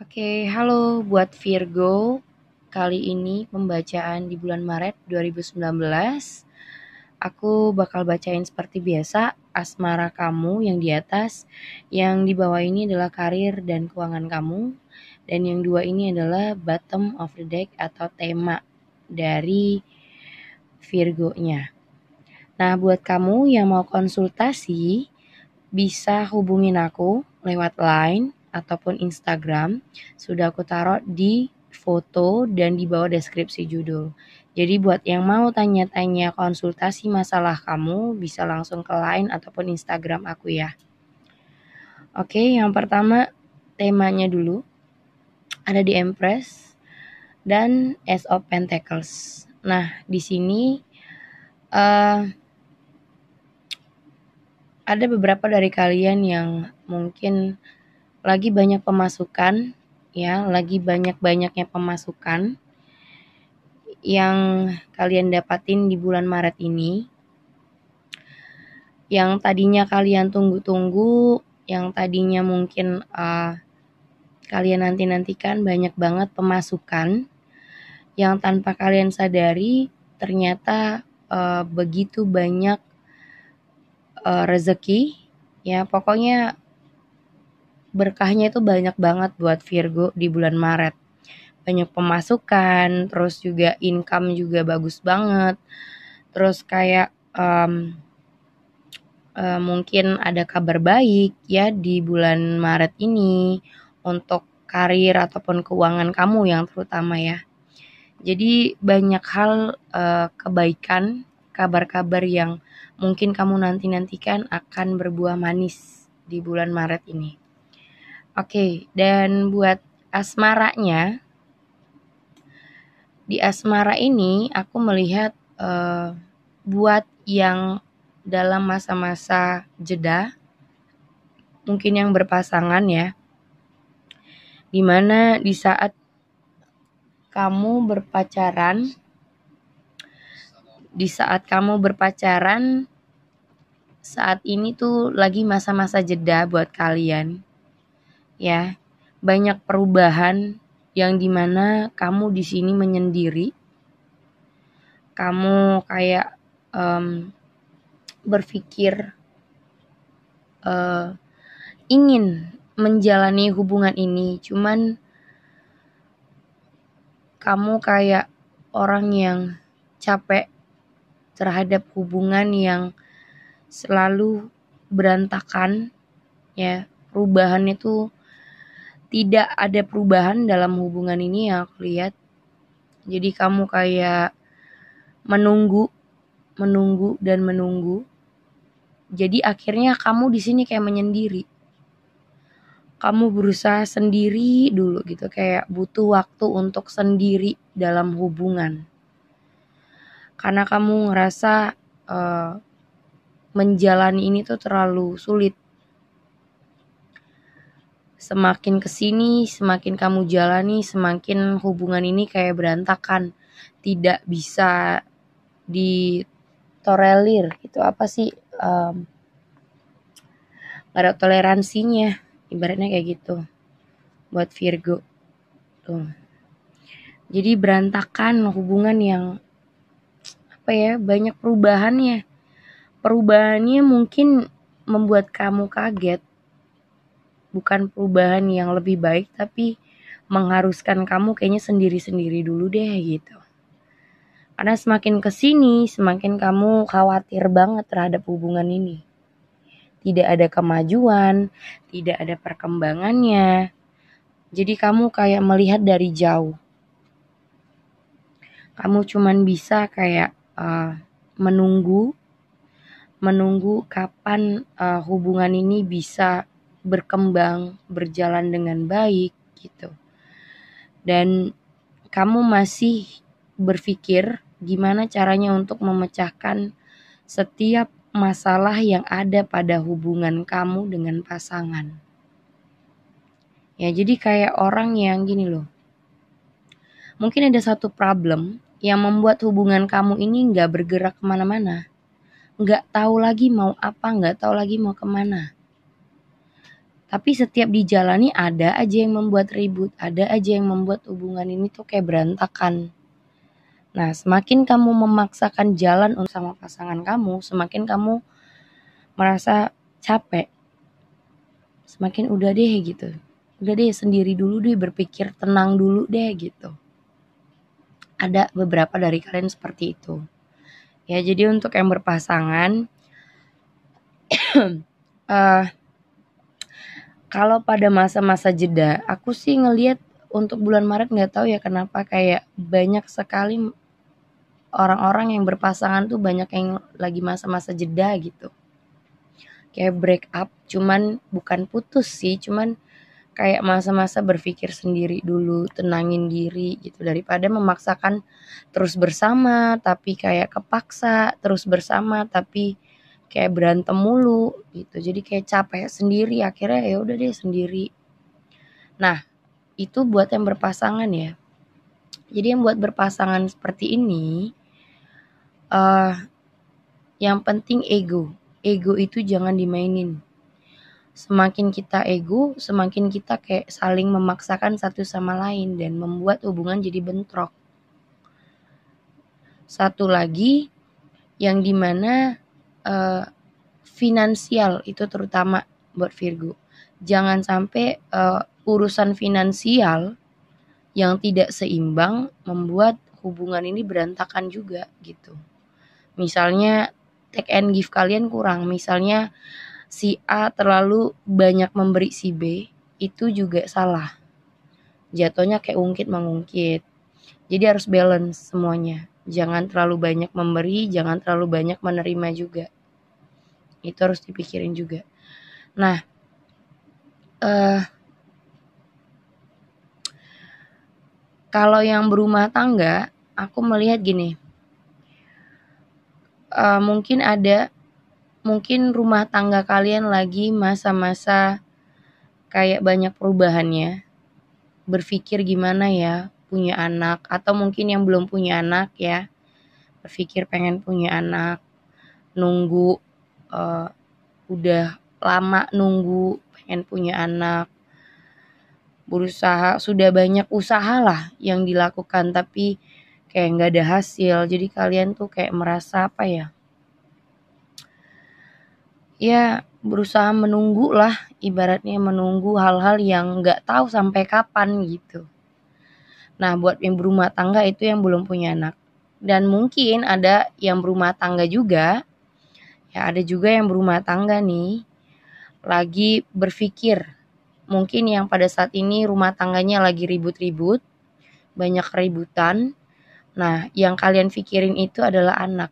Oke, halo buat Virgo. Kali ini pembacaan di bulan Maret 2019. Aku bakal bacain seperti biasa asmara kamu yang di atas, yang di bawah ini adalah karir dan keuangan kamu, dan yang dua ini adalah bottom of the deck atau tema dari Virgo-nya. Nah, buat kamu yang mau konsultasi, bisa hubungin aku lewat Line ataupun Instagram. Sudah aku taruh di foto dan di bawah deskripsi judul. Jadi buat yang mau tanya-tanya konsultasi masalah kamu, bisa langsung ke Line ataupun Instagram aku ya. Oke, yang pertama temanya dulu ada di Empress dan Ace of Pentacles. Nah, di sini ada beberapa dari kalian yang mungkin lagi banyak pemasukan, ya, lagi banyak-banyaknya pemasukan yang kalian dapatin di bulan Maret ini. Yang tadinya kalian tunggu-tunggu, yang tadinya mungkin kalian nanti-nantikan banyak banget pemasukan yang tanpa kalian sadari ternyata begitu banyak rezeki, ya pokoknya berkahnya itu banyak banget buat Virgo di bulan Maret. Banyak pemasukan, terus juga income juga bagus banget. Terus kayak mungkin ada kabar baik ya di bulan Maret ini untuk karir ataupun keuangan kamu yang terutama ya. Jadi banyak hal kebaikan, kabar-kabar yang mungkin kamu nanti-nantikan akan berbuah manis di bulan Maret ini. Oke, dan buat asmaranya, di asmara ini aku melihat buat yang dalam masa-masa jeda, mungkin yang berpasangan ya, dimana di saat kamu berpacaran, saat ini tuh lagi masa-masa jeda buat kalian, ya, banyak perubahan yang dimana kamu di sini menyendiri, kamu kayak berpikir ingin menjalani hubungan ini, cuman kamu kayak orang yang capek terhadap hubungan yang selalu berantakan, ya, perubahan itu tidak ada perubahan dalam hubungan ini yang aku lihat. Jadi kamu kayak menunggu dan menunggu. Jadi akhirnya kamu di sini kayak menyendiri. Kamu berusaha sendiri dulu gitu, kayak butuh waktu untuk sendiri dalam hubungan. Karena kamu ngerasa menjalani ini tuh terlalu sulit. Semakin kesini, semakin kamu jalani, semakin hubungan ini kayak berantakan. Tidak bisa ditolerir gitu, apa sih, gak ada toleransinya, ibaratnya kayak gitu buat Virgo tuh. Jadi berantakan hubungan yang apa ya, banyak perubahannya mungkin membuat kamu kaget, bukan perubahan yang lebih baik, tapi mengharuskan kamu kayaknya sendiri-sendiri dulu deh gitu. Karena semakin kesini, semakin kamu khawatir banget terhadap hubungan ini. Tidak ada kemajuan, tidak ada perkembangannya. Jadi kamu kayak melihat dari jauh. Kamu cuman bisa kayak menunggu kapan hubungan ini bisa berkembang, berjalan dengan baik gitu. Dan kamu masih berpikir gimana caranya untuk memecahkan setiap masalah yang ada pada hubungan kamu dengan pasangan. Ya, jadi kayak orang yang gini loh. Mungkin ada satu problem yang membuat hubungan kamu ini gak bergerak kemana-mana. Gak tahu lagi mau apa, gak tahu lagi mau kemana. Tapi setiap dijalani ada aja yang membuat ribut, ada aja yang membuat hubungan ini tuh kayak berantakan. Nah, semakin kamu memaksakan jalan untuk sama pasangan kamu, semakin kamu merasa capek. Semakin udah deh gitu. Udah deh sendiri dulu deh, berpikir tenang dulu deh gitu. Ada beberapa dari kalian seperti itu. Ya, jadi untuk yang berpasangan kalau pada masa-masa jeda, aku sih ngelihat untuk bulan Maret nggak tahu ya kenapa kayak banyak sekali orang-orang yang berpasangan tuh banyak yang lagi masa-masa jeda gitu. Kayak break up, cuman bukan putus sih, cuman kayak masa-masa berpikir sendiri dulu, tenangin diri gitu daripada memaksakan terus bersama tapi kayak kepaksa, terus bersama tapi kayak berantem mulu gitu. Jadi kayak capek sendiri, akhirnya ya udah deh sendiri. Nah, itu buat yang berpasangan ya. Jadi yang buat berpasangan seperti ini yang penting ego. Ego itu jangan dimainin. Semakin kita ego, semakin kita kayak saling memaksakan satu sama lain dan membuat hubungan jadi bentrok. Satu lagi yang dimana finansial itu terutama buat Virgo. Jangan sampai urusan finansial yang tidak seimbang membuat hubungan ini berantakan juga gitu. Misalnya take and give kalian kurang, misalnya si A terlalu banyak memberi si B, itu juga salah. Jatuhnya kayak ungkit mengungkit. Jadi harus balance semuanya. Jangan terlalu banyak memberi, jangan terlalu banyak menerima juga. Itu harus dipikirin juga. Nah, kalau yang berumah tangga, aku melihat gini. Mungkin rumah tangga kalian lagi masa-masa kayak banyak perubahannya. Berpikir gimana ya punya anak, atau mungkin yang belum punya anak ya, berpikir pengen punya anak, nunggu udah lama nunggu pengen punya anak, berusaha, sudah banyak usaha lah yang dilakukan tapi kayak nggak ada hasil. Jadi kalian tuh kayak merasa apa ya, ya berusaha menunggu lah, ibaratnya menunggu hal-hal yang nggak tahu sampai kapan gitu. Nah, buat yang berumah tangga itu yang belum punya anak. Dan mungkin ada yang berumah tangga juga, ya ada juga yang berumah tangga nih, lagi berpikir, mungkin yang pada saat ini rumah tangganya lagi ribut-ribut, banyak keributan. Nah, yang kalian pikirin itu adalah anak.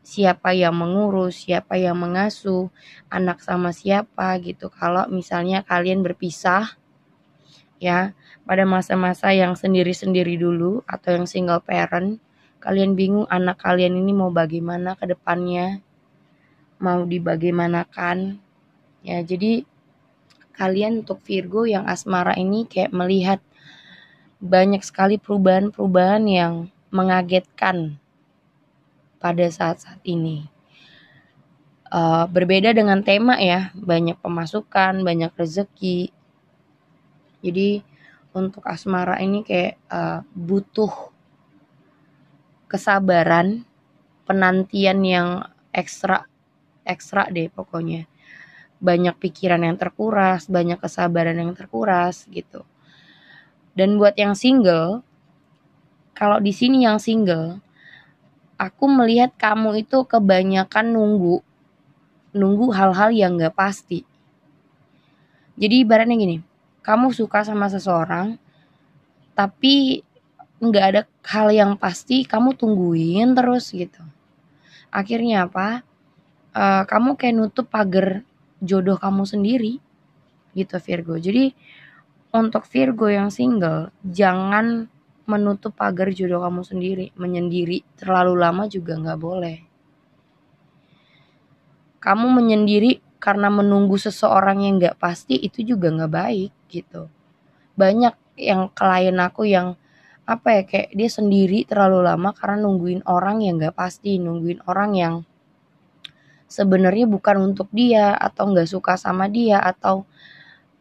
Siapa yang mengurus, siapa yang mengasuh, anak sama siapa gitu. Kalau misalnya kalian berpisah, ya, pada masa-masa yang sendiri-sendiri dulu atau yang single parent, kalian bingung anak kalian ini mau bagaimana ke depannya, mau dibagaimanakan. Ya, jadi kalian untuk Virgo yang asmara ini kayak melihat banyak sekali perubahan-perubahan yang mengagetkan pada saat-saat ini. Berbeda dengan tema ya, banyak pemasukan, banyak rezeki. Jadi untuk asmara ini kayak butuh kesabaran, penantian yang ekstra deh pokoknya. Banyak pikiran yang terkuras, banyak kesabaran yang terkuras gitu. Dan buat yang single, kalau di sini yang single, aku melihat kamu itu kebanyakan nunggu hal-hal yang gak pasti. Jadi ibaratnya gini, kamu suka sama seseorang, tapi gak ada hal yang pasti, kamu tungguin terus gitu. Akhirnya apa? Kamu kayak nutup pagar jodoh kamu sendiri gitu Virgo. Jadi untuk Virgo yang single, jangan menutup pagar jodoh kamu sendiri, menyendiri terlalu lama juga gak boleh. Kamu menyendiri karena menunggu seseorang yang gak pasti, itu juga gak baik gitu. Banyak yang klien aku yang apa ya, kayak dia sendiri terlalu lama karena nungguin orang yang gak pasti, nungguin orang yang sebenarnya bukan untuk dia, atau gak suka sama dia, atau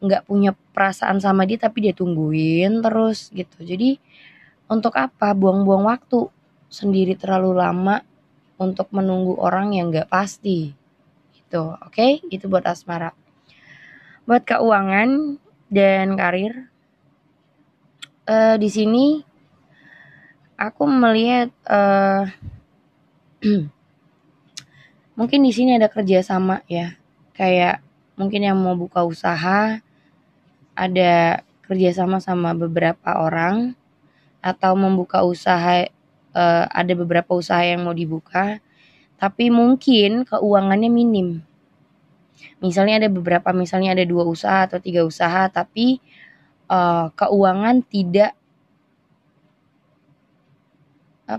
nggak punya perasaan sama dia tapi dia tungguin terus gitu. Jadi untuk apa buang-buang waktu sendiri terlalu lama untuk menunggu orang yang nggak pasti gitu. Oke, itu buat asmara. Buat keuangan dan karir, di sini aku melihat mungkin di sini ada kerjasama ya, kayak mungkin yang mau buka usaha ada kerjasama sama beberapa orang, atau membuka usaha, ada beberapa usaha yang mau dibuka tapi mungkin keuangannya minim. Misalnya ada 2 usaha atau 3 usaha tapi keuangan tidak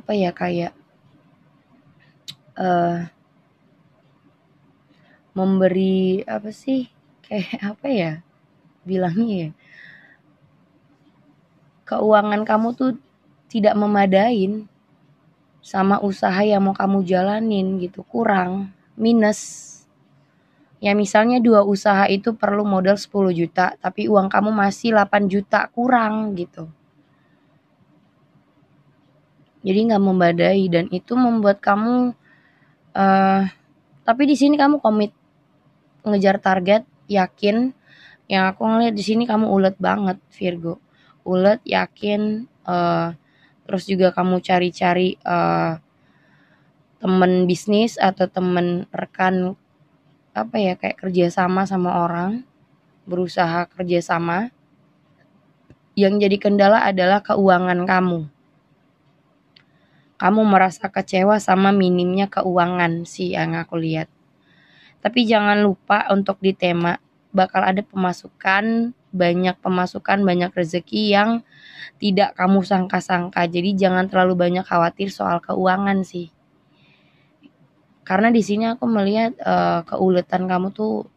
kayak memberi bilangnya ya, keuangan kamu tuh tidak memadain sama usaha yang mau kamu jalanin gitu, kurang, minus. Ya misalnya 2 usaha itu perlu modal 10 juta tapi uang kamu masih 8 juta, kurang gitu. Jadi nggak membadai dan itu membuat kamu tapi di sini kamu komit ngejar target, yakin. Yang aku ngeliat di sini kamu ulet banget Virgo, ulet, yakin, terus juga kamu cari-cari temen bisnis atau temen rekan kayak kerjasama sama orang, berusaha kerjasama. Yang jadi kendala adalah keuangan kamu. Kamu merasa kecewa sama minimnya keuangan sih yang aku lihat. Tapi jangan lupa untuk di tema bakal ada banyak pemasukan, banyak rezeki yang tidak kamu sangka-sangka. Jadi jangan terlalu banyak khawatir soal keuangan sih. Karena di sini aku melihat keuletan kamu tuh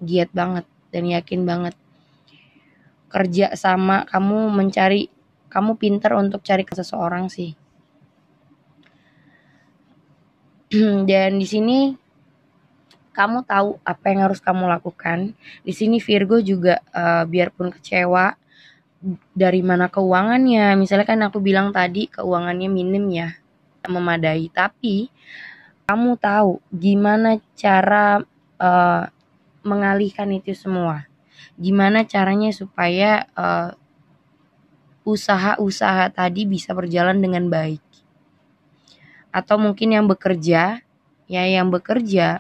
giat banget dan yakin banget. Kerja sama kamu pintar untuk cari ke seseorang sih. Dan di sini kamu tahu apa yang harus kamu lakukan. Di sini Virgo juga biarpun kecewa dari mana keuangannya. Misalnya kan aku bilang tadi keuangannya minim ya, memadai. Tapi kamu tahu gimana cara mengalihkan itu semua. Gimana caranya supaya usaha-usaha tadi bisa berjalan dengan baik. Atau mungkin yang bekerja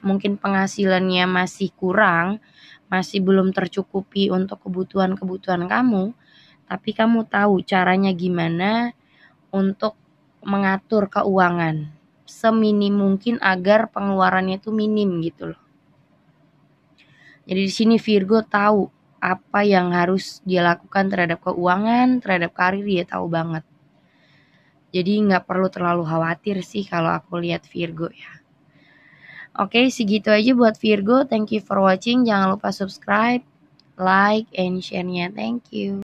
mungkin penghasilannya masih kurang, masih belum tercukupi untuk kebutuhan-kebutuhan kamu, tapi kamu tahu caranya gimana untuk mengatur keuangan seminim mungkin agar pengeluarannya itu minim gitu loh. Jadi di sini Virgo tahu apa yang harus dia lakukan terhadap keuangan, terhadap karir, dia tahu banget. Jadi nggak perlu terlalu khawatir sih kalau aku lihat Virgo ya. Oke, segitu aja buat Virgo. Thank you for watching. Jangan lupa subscribe, like, and share-nya. Thank you.